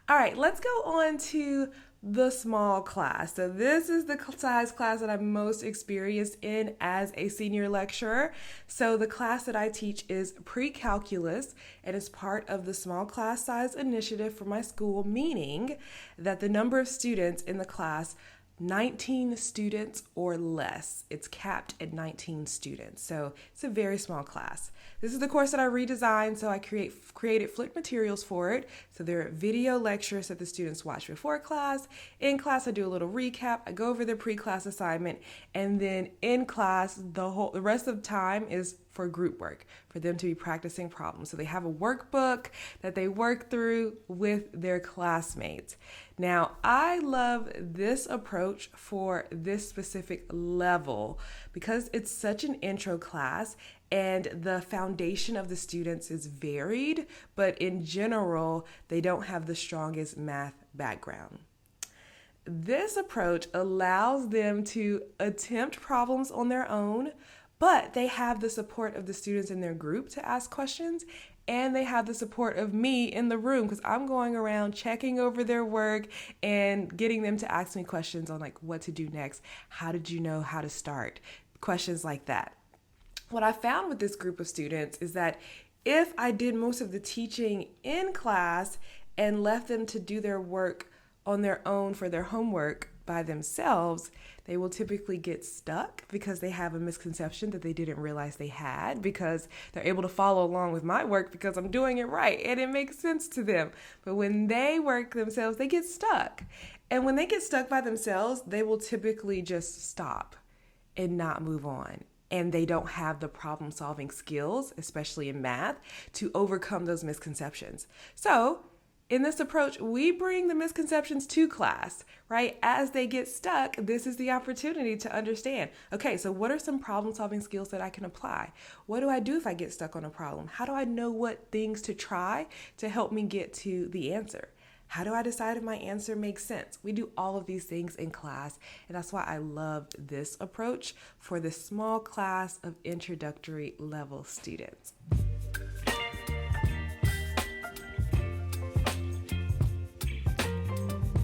All right, let's go on to the small class. So this is the size class that I'm most experienced in as a senior lecturer. So the class that I teach is pre-calculus and is part of the small class size initiative for my school, meaning that the number of students in the class 19 students or less. It's capped at 19 students. So it's a very small class. This is the course that I redesigned, so I created flipped materials for it. So there are video lectures that the students watch before class. In class, I do a little recap. I go over their pre-class assignment, and then in class, the rest of the time is for group work, for them to be practicing problems. So they have a workbook that they work through with their classmates. Now, I love this approach for this specific level because it's such an intro class and the foundation of the students is varied, but in general, they don't have the strongest math background. This approach allows them to attempt problems on their own, but they have the support of the students in their group to ask questions, and they have the support of me in the room because I'm going around checking over their work and getting them to ask me questions on like what to do next. How did you know how to start? Questions like that. What I found with this group of students is that if I did most of the teaching in class and left them to do their work on their own for their homework by themselves, they will typically get stuck because they have a misconception that they didn't realize they had, because they're able to follow along with my work because I'm doing it right and it makes sense to them. But when they work themselves, they get stuck. And when they get stuck by themselves, they will typically just stop and not move on. And they don't have the problem solving skills, especially in math, to overcome those misconceptions. So in this approach, we bring the misconceptions to class, right? As they get stuck, this is the opportunity to understand, okay, so what are some problem solving skills that I can apply? What do I do if I get stuck on a problem? How do I know what things to try to help me get to the answer? How do I decide if my answer makes sense? We do all of these things in class, and that's why I love this approach for the small class of introductory level students.